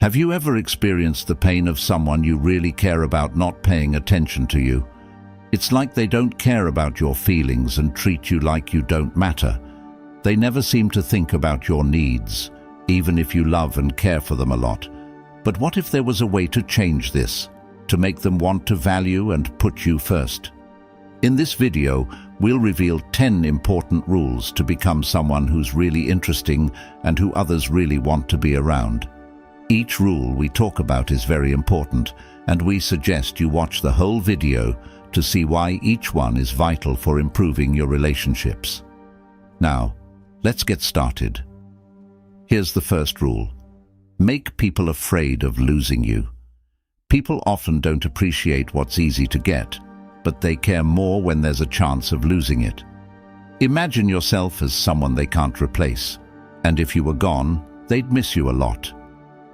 Have you ever experienced the pain of someone you really care about not paying attention to you? It's like they don't care about your feelings and treat you like you don't matter. They never seem to think about your needs, even if you love and care for them a lot. But what if there was a way to change this, to make them want to value and put you first? In this video, we'll reveal 10 important rules to become someone who's really interesting and who others really want to be around. Each rule we talk about is very important, and we suggest you watch the whole video to see why each one is vital for improving your relationships. Now, let's get started. Here's the first rule. Make people afraid of losing you. People often don't appreciate what's easy to get, but they care more when there's a chance of losing it. Imagine yourself as someone they can't replace, and if you were gone, they'd miss you a lot.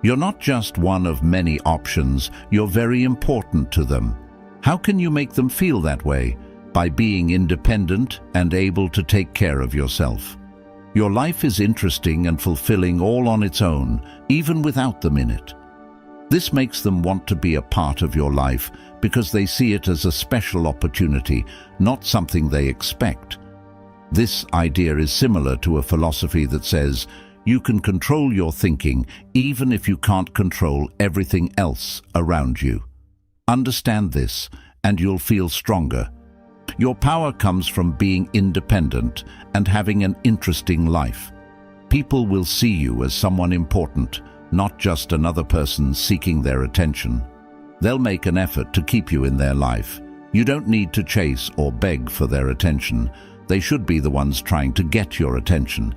You're not just one of many options, you're very important to them. How can you make them feel that way? By being independent and able to take care of yourself. Your life is interesting and fulfilling all on its own, even without them in it. This makes them want to be a part of your life because they see it as a special opportunity, not something they expect. This idea is similar to a philosophy that says, you can control your thinking even if you can't control everything else around you. Understand this, and you'll feel stronger. Your power comes from being independent and having an interesting life. People will see you as someone important, not just another person seeking their attention. They'll make an effort to keep you in their life. You don't need to chase or beg for their attention. They should be the ones trying to get your attention.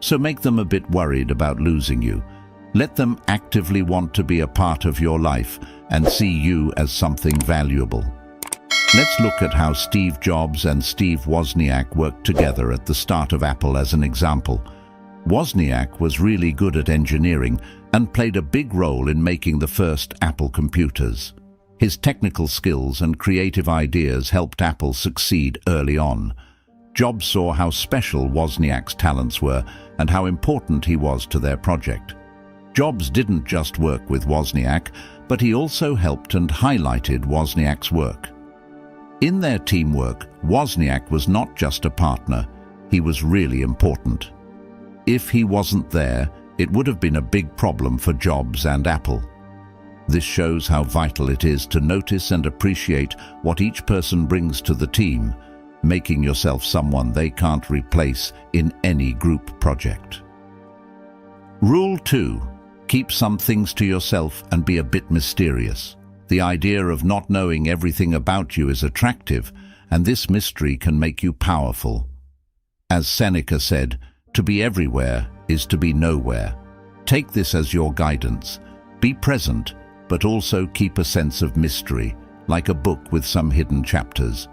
So make them a bit worried about losing you. Let them actively want to be a part of your life and see you as something valuable. Let's look at how Steve Jobs and Steve Wozniak worked together at the start of Apple as an example. Wozniak was really good at engineering and played a big role in making the first Apple computers. His technical skills and creative ideas helped Apple succeed early on. Jobs saw how special Wozniak's talents were and how important he was to their project. Jobs didn't just work with Wozniak, but he also helped and highlighted Wozniak's work. In their teamwork, Wozniak was not just a partner, he was really important. If he wasn't there, it would have been a big problem for Jobs and Apple. This shows how vital it is to notice and appreciate what each person brings to the team, making yourself someone they can't replace in any group project. Rule 2. Keep some things to yourself and be a bit mysterious. The idea of not knowing everything about you is attractive, and this mystery can make you powerful. As Seneca said, to be everywhere is to be nowhere. Take this as your guidance. Be present, but also keep a sense of mystery, like a book with some hidden chapters.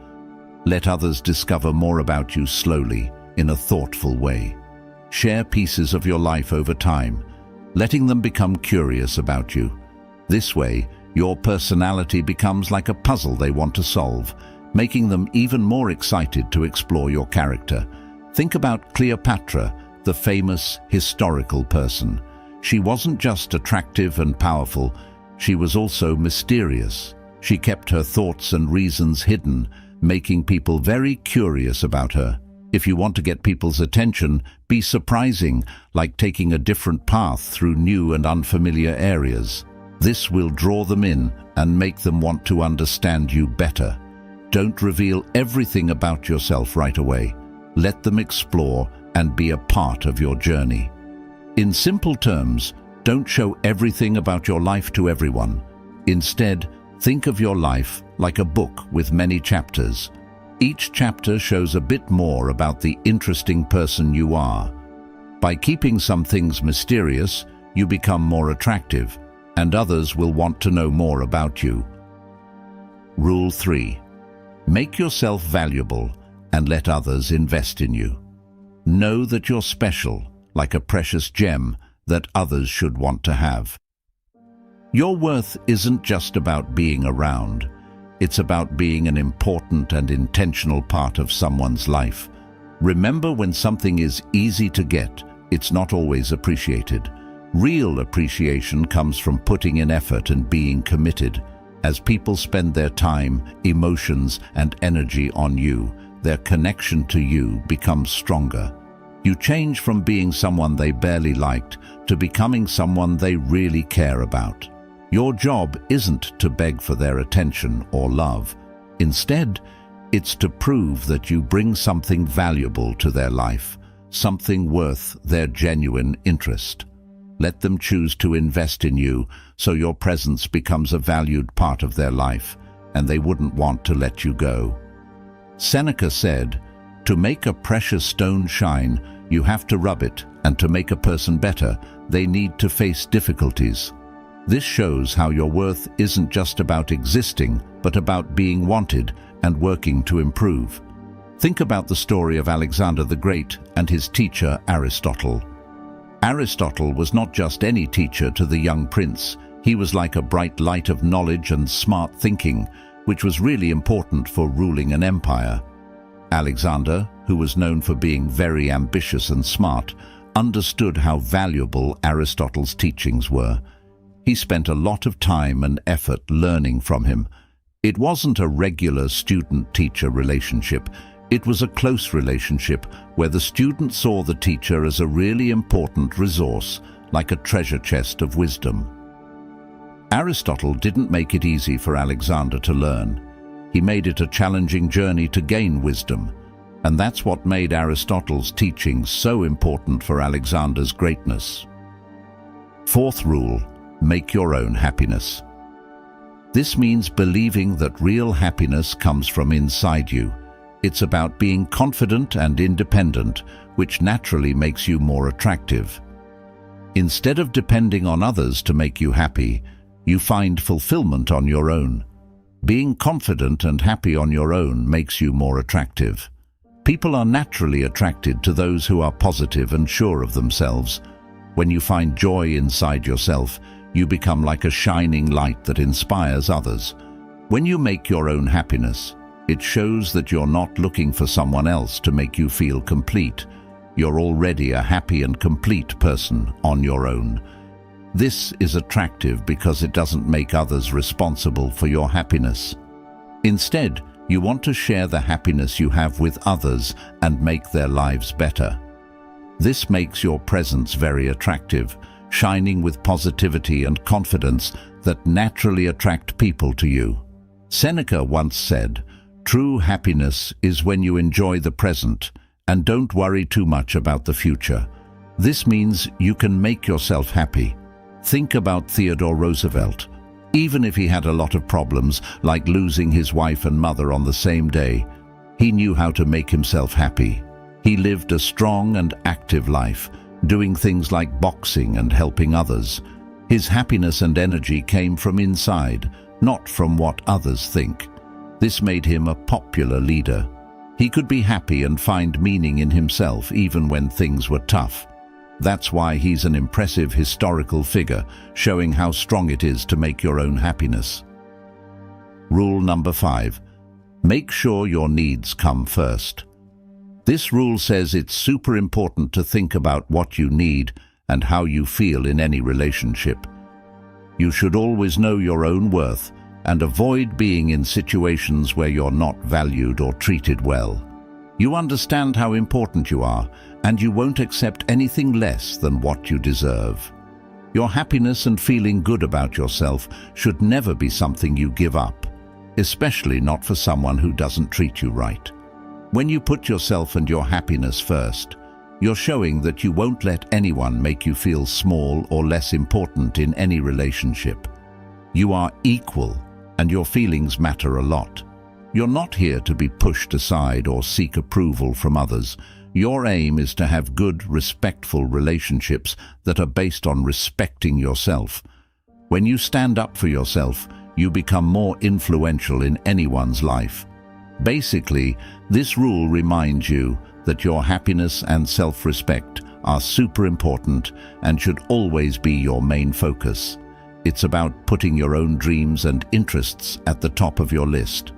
Let others discover more about you slowly, in a thoughtful way. Share pieces of your life over time, letting them become curious about you. This way, your personality becomes like a puzzle they want to solve, making them even more excited to explore your character. Think about Cleopatra, the famous historical person. She wasn't just attractive and powerful, she was also mysterious. She kept her thoughts and reasons hidden, making people very curious about her. If you want to get people's attention, be surprising, like taking a different path through new and unfamiliar areas. This will draw them in and make them want to understand you better. Don't reveal everything about yourself right away. Let them explore and be a part of your journey. In simple terms, don't show everything about your life to everyone. Instead, think of your life like a book with many chapters. Each chapter shows a bit more about the interesting person you are. By keeping some things mysterious, you become more attractive, and others will want to know more about you. Rule 3. Make yourself valuable and let others invest in you. Know that you're special, like a precious gem that others should want to have. Your worth isn't just about being around. It's about being an important and intentional part of someone's life. Remember, when something is easy to get, it's not always appreciated. Real appreciation comes from putting in effort and being committed. As people spend their time, emotions, and energy on you, their connection to you becomes stronger. You change from being someone they barely liked to becoming someone they really care about. Your job isn't to beg for their attention or love. Instead, it's to prove that you bring something valuable to their life, something worth their genuine interest. Let them choose to invest in you so your presence becomes a valued part of their life, and they wouldn't want to let you go. Seneca said, "To make a precious stone shine, you have to rub it, and to make a person better, they need to face difficulties." This shows how your worth isn't just about existing, but about being wanted and working to improve. Think about the story of Alexander the Great and his teacher Aristotle. Aristotle was not just any teacher to the young prince. He was like a bright light of knowledge and smart thinking, which was really important for ruling an empire. Alexander, who was known for being very ambitious and smart, understood how valuable Aristotle's teachings were. He spent a lot of time and effort learning from him. It wasn't a regular student-teacher relationship. It was a close relationship where the student saw the teacher as a really important resource, like a treasure chest of wisdom. Aristotle didn't make it easy for Alexander to learn. He made it a challenging journey to gain wisdom, and that's what made Aristotle's teachings so important for Alexander's greatness. Fourth rule, make your own happiness. This means believing that real happiness comes from inside you. It's about being confident and independent, which naturally makes you more attractive. Instead of depending on others to make you happy, you find fulfillment on your own. Being confident and happy on your own makes you more attractive. People are naturally attracted to those who are positive and sure of themselves. When you find joy inside yourself, you become like a shining light that inspires others. When you make your own happiness, it shows that you're not looking for someone else to make you feel complete. You're already a happy and complete person on your own. This is attractive because it doesn't make others responsible for your happiness. Instead, you want to share the happiness you have with others and make their lives better. This makes your presence very attractive, shining with positivity and confidence that naturally attract people to you. Seneca once said, "True happiness is when you enjoy the present and don't worry too much about the future." This means you can make yourself happy. Think about Theodore Roosevelt. Even if he had a lot of problems, like losing his wife and mother on the same day, he knew how to make himself happy. He lived a strong and active life, doing things like boxing and helping others. His happiness and energy came from inside, not from what others think. This made him a popular leader. He could be happy and find meaning in himself even when things were tough. That's why he's an impressive historical figure, showing how strong it is to make your own happiness. Rule number 5. Make sure your needs come first. This rule says it's super important to think about what you need and how you feel in any relationship. You should always know your own worth and avoid being in situations where you're not valued or treated well. You understand how important you are, and you won't accept anything less than what you deserve. Your happiness and feeling good about yourself should never be something you give up, especially not for someone who doesn't treat you right. When you put yourself and your happiness first, you're showing that you won't let anyone make you feel small or less important in any relationship. You are equal, and your feelings matter a lot. You're not here to be pushed aside or seek approval from others. Your aim is to have good, respectful relationships that are based on respecting yourself. When you stand up for yourself, you become more influential in anyone's life. Basically, this rule reminds you that your happiness and self-respect are super important and should always be your main focus. It's about putting your own dreams and interests at the top of your list.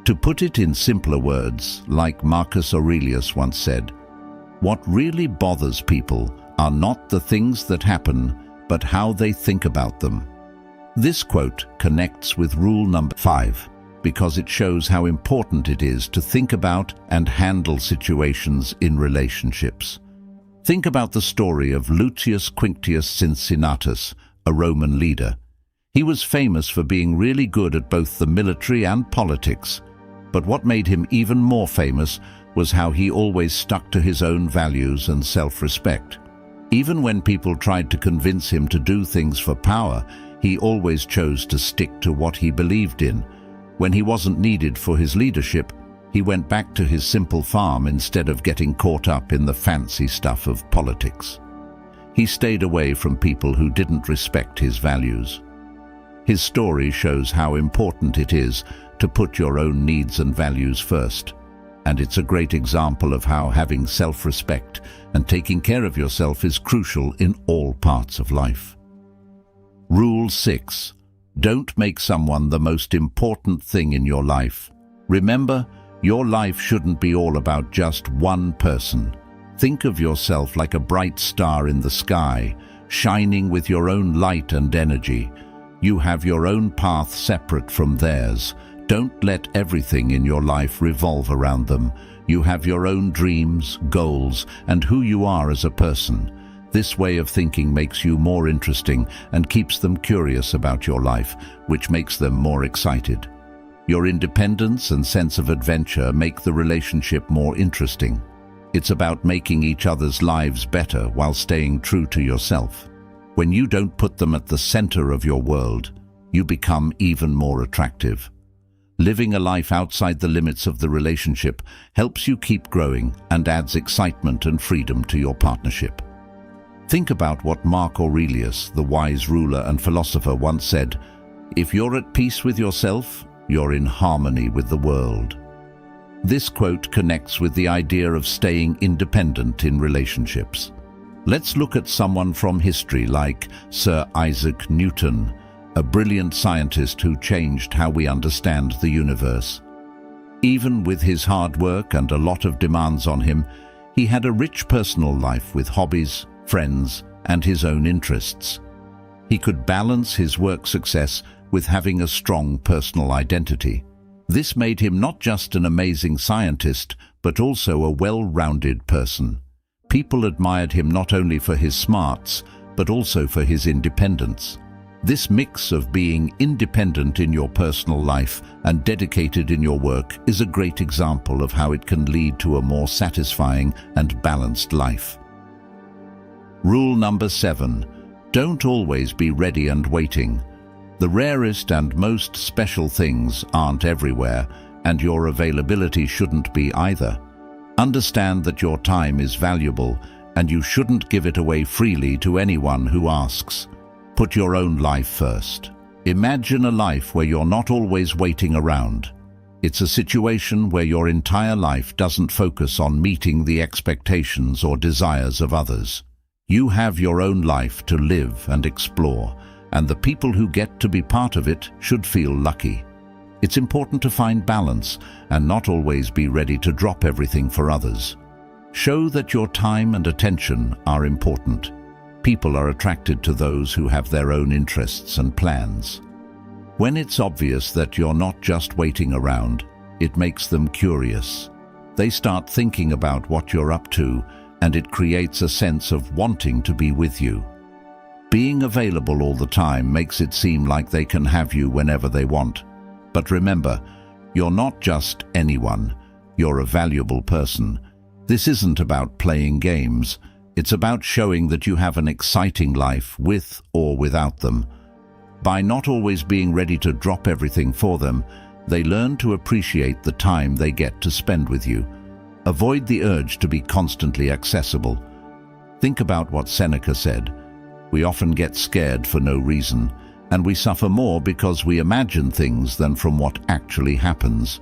To put it in simpler words, like Marcus Aurelius once said, what really bothers people are not the things that happen, but how they think about them. This quote connects with rule number 5 because it shows how important it is to think about and handle situations in relationships. Think about the story of Lucius Quinctius Cincinnatus, a Roman leader. He was famous for being really good at both the military and politics, but what made him even more famous was how he always stuck to his own values and self-respect. Even when people tried to convince him to do things for power, he always chose to stick to what he believed in. When he wasn't needed for his leadership, he went back to his simple farm instead of getting caught up in the fancy stuff of politics. He stayed away from people who didn't respect his values. His story shows how important it is to put your own needs and values first, and it's a great example of how having self-respect and taking care of yourself is crucial in all parts of life. Rule 6. Don't make someone the most important thing in your life. Remember, your life shouldn't be all about just one person. Think of yourself like a bright star in the sky, shining with your own light and energy. You have your own path separate from theirs. Don't let everything in your life revolve around them. You have your own dreams, goals, and who you are as a person. This way of thinking makes you more interesting and keeps them curious about your life, which makes them more excited. Your independence and sense of adventure make the relationship more interesting. It's about making each other's lives better while staying true to yourself. When you don't put them at the center of your world, you become even more attractive. Living a life outside the limits of the relationship helps you keep growing and adds excitement and freedom to your partnership. Think about what Mark Aurelius, the wise ruler and philosopher, once said, "If you're at peace with yourself, you're in harmony with the world." This quote connects with the idea of staying independent in relationships. Let's look at someone from history like Sir Isaac Newton, a brilliant scientist who changed how we understand the universe. Even with his hard work and a lot of demands on him, he had a rich personal life with hobbies, friends, and his own interests. He could balance his work success with having a strong personal identity. This made him not just an amazing scientist, but also a well-rounded person. People admired him not only for his smarts, but also for his independence. This mix of being independent in your personal life and dedicated in your work is a great example of how it can lead to a more satisfying and balanced life. Rule number 7. Don't always be ready and waiting. The rarest and most special things aren't everywhere, and your availability shouldn't be either. Understand that your time is valuable, and you shouldn't give it away freely to anyone who asks. Put your own life first. Imagine a life where you're not always waiting around. It's a situation where your entire life doesn't focus on meeting the expectations or desires of others. You have your own life to live and explore, and the people who get to be part of it should feel lucky. It's important to find balance and not always be ready to drop everything for others. Show that your time and attention are important. People are attracted to those who have their own interests and plans. When it's obvious that you're not just waiting around, it makes them curious. They start thinking about what you're up to, and it creates a sense of wanting to be with you. Being available all the time makes it seem like they can have you whenever they want. But remember, you're not just anyone. You're a valuable person. This isn't about playing games. It's about showing that you have an exciting life with or without them. By not always being ready to drop everything for them, they learn to appreciate the time they get to spend with you. Avoid the urge to be constantly accessible. Think about what Seneca said. We often get scared for no reason, and we suffer more because we imagine things than from what actually happens.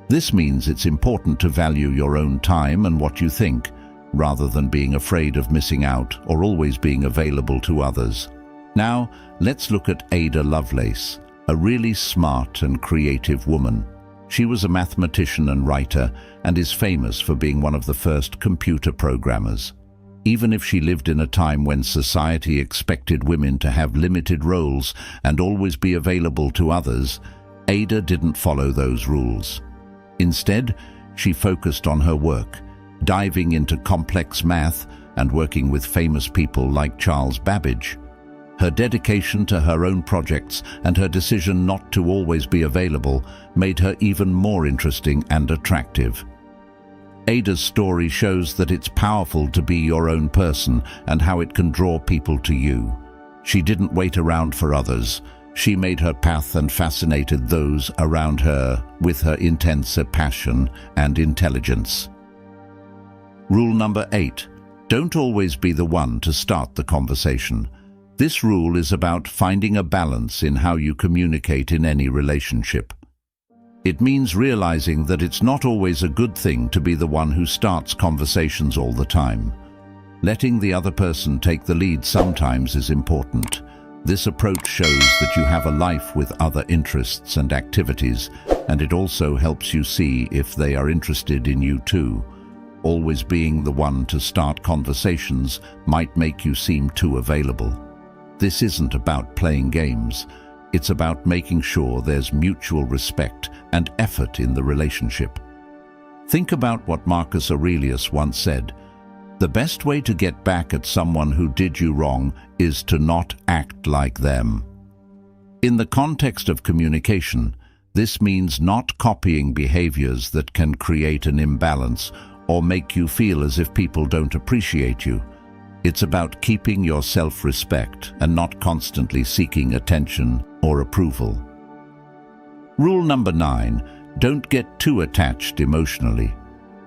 This means it's important to value your own time and what you think, rather than being afraid of missing out or always being available to others. Now, let's look at Ada Lovelace, a really smart and creative woman. She was a mathematician and writer and is famous for being one of the first computer programmers. Even if she lived in a time when society expected women to have limited roles and always be available to others, Ada didn't follow those rules. Instead, she focused on her work, diving into complex math and working with famous people like Charles Babbage. Her dedication to her own projects and her decision not to always be available made her even more interesting and attractive. Ada's story shows that it's powerful to be your own person and how it can draw people to you. She didn't wait around for others. She made her path and fascinated those around her with her intense passion and intelligence. Rule number 8. Don't always be the one to start the conversation. This rule is about finding a balance in how you communicate in any relationship. It means realizing that it's not always a good thing to be the one who starts conversations all the time. Letting the other person take the lead sometimes is important. This approach shows that you have a life with other interests and activities, and it also helps you see if they are interested in you too. Always being the one to start conversations might make you seem too available. This isn't about playing games. It's about making sure there's mutual respect and effort in the relationship. Think about what Marcus Aurelius once said: "The best way to get back at someone who did you wrong is to not act like them." In the context of communication, this means not copying behaviors that can create an imbalance or make you feel as if people don't appreciate you. It's about keeping your self-respect and not constantly seeking attention or approval. Rule number 9. Don't get too attached emotionally.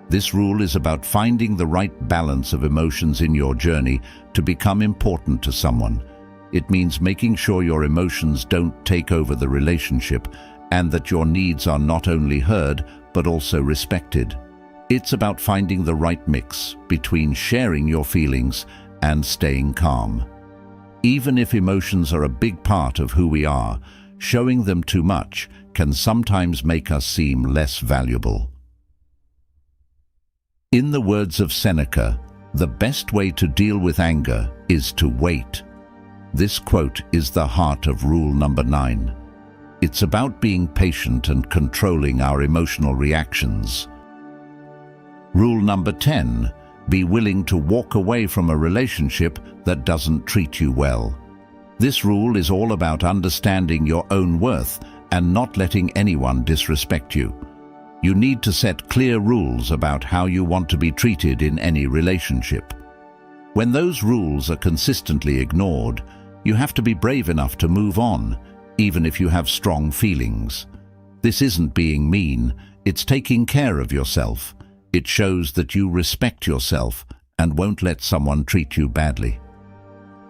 This rule is about finding the right balance of emotions in your journey to become important to someone. It means making sure your emotions don't take over the relationship and that your needs are not only heard but also respected. It's about finding the right mix between sharing your feelings and staying calm. Even if emotions are a big part of who we are, showing them too much can sometimes make us seem less valuable. In the words of Seneca, the best way to deal with anger is to wait. This quote is the heart of rule number 9. It's about being patient and controlling our emotional reactions. Rule number 10. Be willing to walk away from a relationship that doesn't treat you well. This rule is all about understanding your own worth and not letting anyone disrespect you. You need to set clear rules about how you want to be treated in any relationship. When those rules are consistently ignored, you have to be brave enough to move on, even if you have strong feelings. This isn't being mean, it's taking care of yourself. It shows that you respect yourself and won't let someone treat you badly.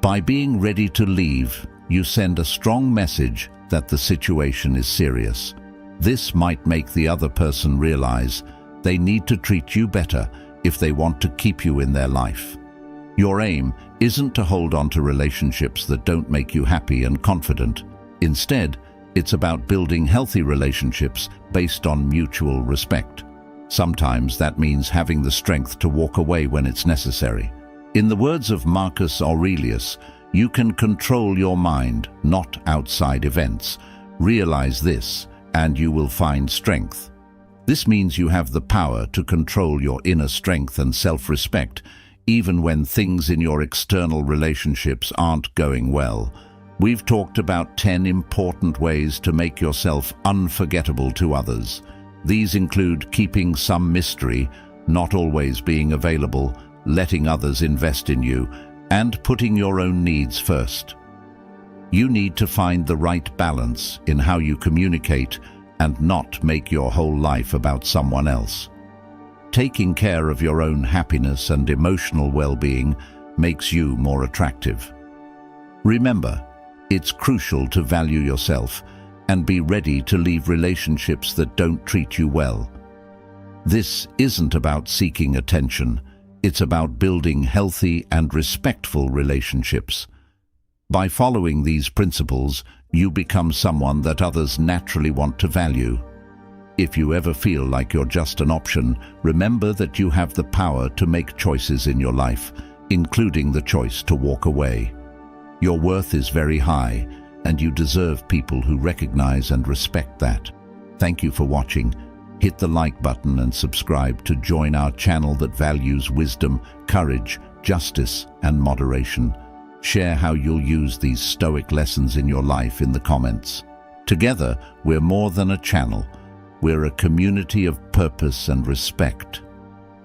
By being ready to leave, you send a strong message that the situation is serious. This might make the other person realize they need to treat you better if they want to keep you in their life. Your aim isn't to hold on to relationships that don't make you happy and confident. Instead, it's about building healthy relationships based on mutual respect. Sometimes that means having the strength to walk away when it's necessary. In the words of Marcus Aurelius, you can control your mind, not outside events. Realize this, and you will find strength. This means you have the power to control your inner strength and self-respect, even when things in your external relationships aren't going well. We've talked about 10 important ways to make yourself unforgettable to others. These include keeping some mystery, not always being available, letting others invest in you, and putting your own needs first. You need to find the right balance in how you communicate and not make your whole life about someone else. Taking care of your own happiness and emotional well-being makes you more attractive. Remember, it's crucial to value yourself and be ready to leave relationships that don't treat you well. This isn't about seeking attention, it's about building healthy and respectful relationships. By following these principles, you become someone that others naturally want to value. If you ever feel like you're just an option, remember that you have the power to make choices in your life, including the choice to walk away. Your worth is very high, and you deserve people who recognize and respect that. Thank you for watching. Hit the like button and subscribe to join our channel that values wisdom, courage, justice, and moderation. Share how you'll use these Stoic lessons in your life in the comments. Together, we're more than a channel. We're a community of purpose and respect.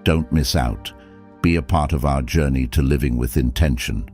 Don't miss out. Be a part of our journey to living with intention.